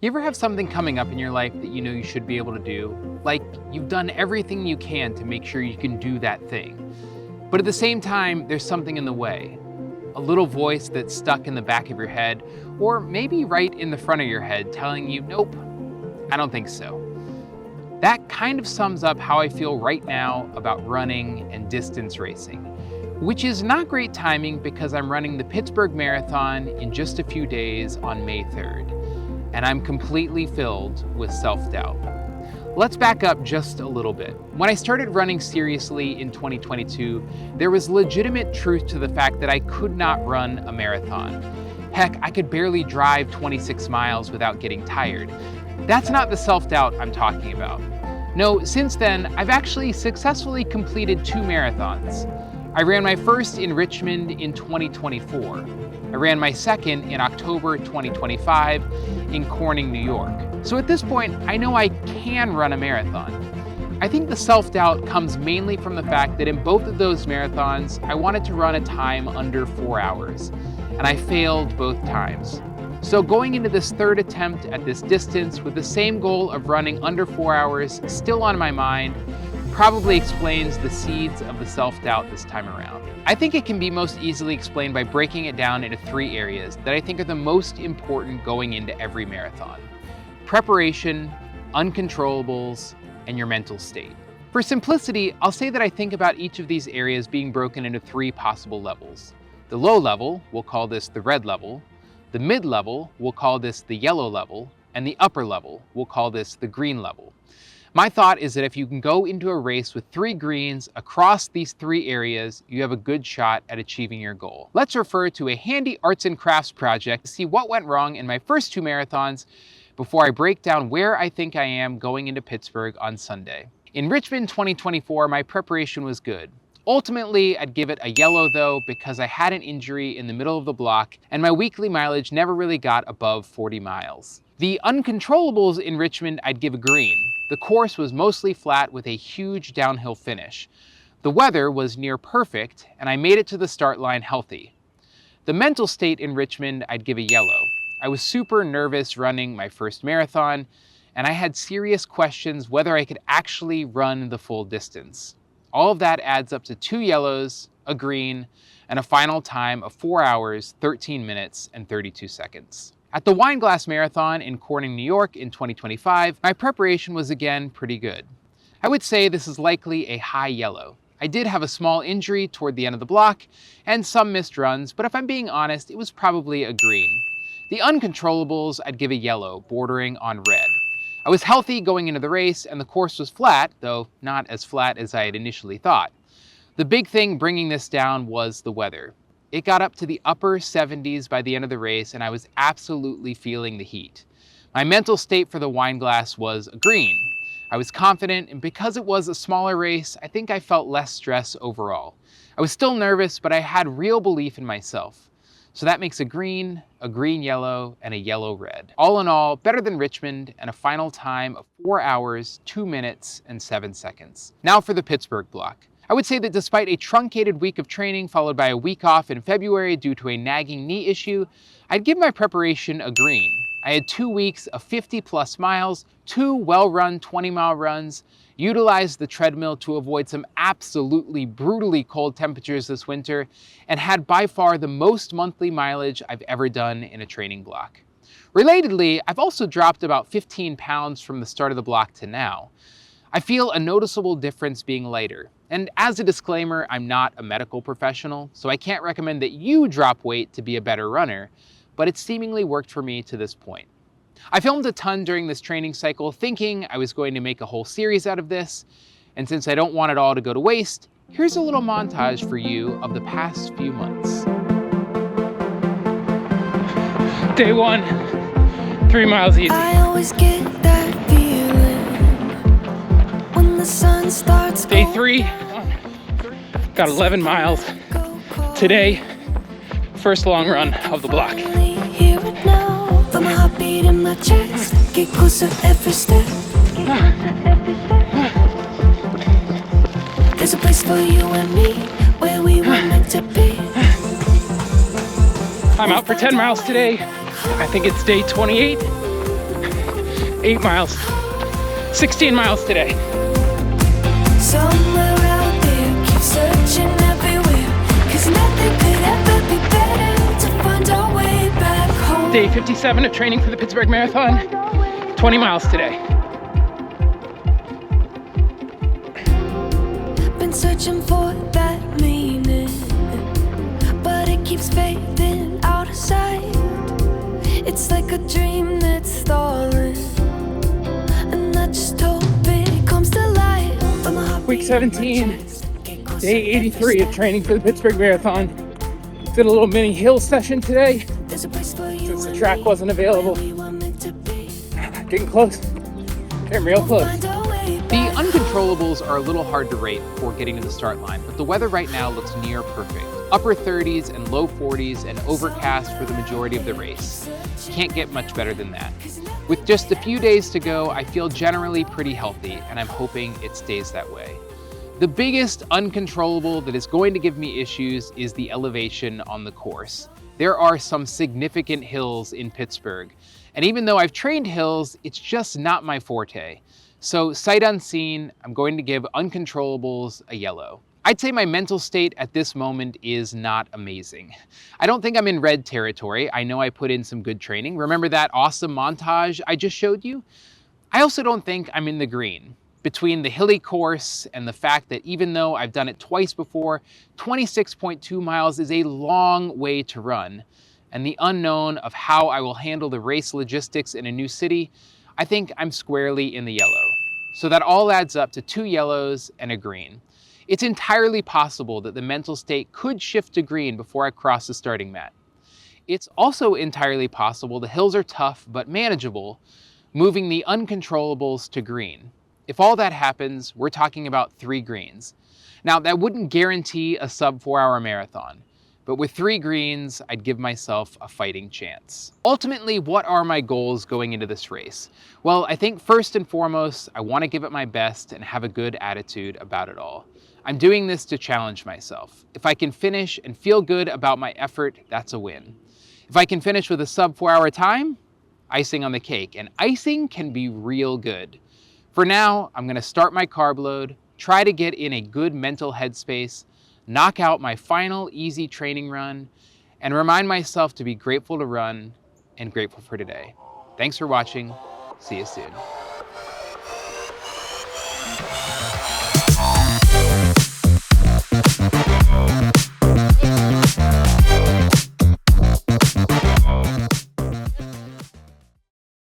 You ever have something coming up in your life that you know you should be able to do? Like you've done everything you can to make sure you can do that thing. But at the same time, there's something in the way. A little voice that's stuck in the back of your head, or maybe right in the front of your head telling you, nope, I don't think so. That kind of sums up how I feel right now about running and distance racing, which is not great timing because I'm running the Pittsburgh Marathon in just a few days on May 3rd. And I'm completely filled with self-doubt. Let's back up just a little bit. When I started running seriously in 2022, there was legitimate truth to the fact that I could not run a marathon. Heck, I could barely drive 26 miles without getting tired. That's not the self-doubt I'm talking about. No, since then, I've actually successfully completed 2 marathons. I ran my first in Richmond in 2024. I ran my second in October 2025 in Corning, New York. So at this point, I know I can run a marathon. I think the self-doubt comes mainly from the fact that in both of those marathons, I wanted to run a time under 4 hours, and I failed both times. So going into this third attempt at this distance with the same goal of running under 4 hours still on my mind, probably explains the seeds of the self-doubt this time around. I think it can be most easily explained by breaking it down into 3 areas that I think are the most important going into every marathon: preparation, uncontrollables, and your mental state. For simplicity, I'll say that I think about each of these areas being broken into 3 possible levels. The low level, we'll call this the red level. The mid level, we'll call this the yellow level. And the upper level, we'll call this the green level. My thought is that if you can go into a race with 3 greens across these 3 areas, you have a good shot at achieving your goal. Let's refer to a handy arts and crafts project to see what went wrong in my first 2 marathons before I break down where I think I am going into Pittsburgh on Sunday. In Richmond 2024, my preparation was good. Ultimately, I'd give it a yellow though because I had an injury in the middle of the block and my weekly mileage never really got above 40 miles. The uncontrollables in Richmond, I'd give a green. The course was mostly flat with a huge downhill finish. The weather was near perfect, and I made it to the start line healthy. The mental state in Richmond, I'd give a yellow. I was super nervous running my first marathon, and I had serious questions whether I could actually run the full distance. All of that adds up to 2 yellows, a green, and a final time of 4 hours, 13 minutes, and 32 seconds. At the Wineglass Marathon in Corning, New York in 2025, my preparation was again pretty good. I would say this is likely a high yellow. I did have a small injury toward the end of the block and some missed runs, but if I'm being honest, it was probably a green. The uncontrollables, I'd give a yellow, bordering on red. I was healthy going into the race and the course was flat, though not as flat as I had initially thought. The big thing bringing this down was the weather. It got up to the upper 70s by the end of the race and I was absolutely feeling the heat. My mental state for the Wineglass was a green. I was confident, and because it was a smaller race, I think I felt less stress overall. I was still nervous, but I had real belief in myself. So that makes a green yellow, and a yellow red. All in all, better than Richmond and a final time of 4 hours, 2 minutes, and 7 seconds. Now for the Pittsburgh block. I would say that despite a truncated week of training followed by a week off in February due to a nagging knee issue, I'd give my preparation a green. I had 2 weeks of 50+ miles, 2 well-run 20-mile runs, utilized the treadmill to avoid some absolutely brutally cold temperatures this winter, and had by far the most monthly mileage I've ever done in a training block. Relatedly, I've also dropped about 15 pounds from the start of the block to now. I feel a noticeable difference being lighter. And as a disclaimer, I'm not a medical professional, so I can't recommend that you drop weight to be a better runner, but it seemingly worked for me to this point. I filmed a ton during this training cycle thinking I was going to make a whole series out of this, and since I don't want it all to go to waste, here's a little montage for you of the past few months. Day 1, 3 miles easy. I always get that feeling when the sun starts. Day 3, got 11 miles. Today, first long run of the block. There's a place for you and me where we were meant to be. I'm out for 10 miles today. I think it's day 28. 8 miles, 16 miles today. Somewhere out there, keep searching everywhere, 'cause nothing could ever be better to find our way back home. Day 57 of training for the Pittsburgh Marathon, 20 miles today. Been searching for that meaning, but it keeps fading out of sight. It's like a dream that's stalling, and I just hope it comes to life. Week 17, day 83 of training for the Pittsburgh Marathon. Did a little mini hill session today since the track wasn't available. Getting close, getting real close. The uncontrollables are a little hard to rate before getting to the start line, but the weather right now looks near perfect. Upper 30s and low 40s and overcast for the majority of the race. Can't get much better than that. With just a few days to go, I feel generally pretty healthy, and I'm hoping it stays that way. The biggest uncontrollable that is going to give me issues is the elevation on the course. There are some significant hills in Pittsburgh, and even though I've trained hills, it's just not my forte. So sight unseen, I'm going to give uncontrollables a yellow. I'd say my mental state at this moment is not amazing. I don't think I'm in red territory. I know I put in some good training. Remember that awesome montage I just showed you? I also don't think I'm in the green. Between the hilly course and the fact that even though I've done it twice before, 26.2 miles is a long way to run, and the unknown of how I will handle the race logistics in a new city, I think I'm squarely in the yellow. So that all adds up to 2 yellows and a green. It's entirely possible that the mental state could shift to green before I cross the starting mat. It's also entirely possible the hills are tough but manageable, moving the uncontrollables to green. If all that happens, we're talking about 3 greens. Now, that wouldn't guarantee a sub 4-hour marathon, but with 3 greens, I'd give myself a fighting chance. Ultimately, what are my goals going into this race? Well, I think first and foremost, I want to give it my best and have a good attitude about it all. I'm doing this to challenge myself. If I can finish and feel good about my effort, that's a win. If I can finish with a sub 4-hour time, icing on the cake, and icing can be real good. For now, I'm gonna start my carb load, try to get in a good mental headspace, knock out my final easy training run, and remind myself to be grateful to run and grateful for today. Thanks for watching. See you soon.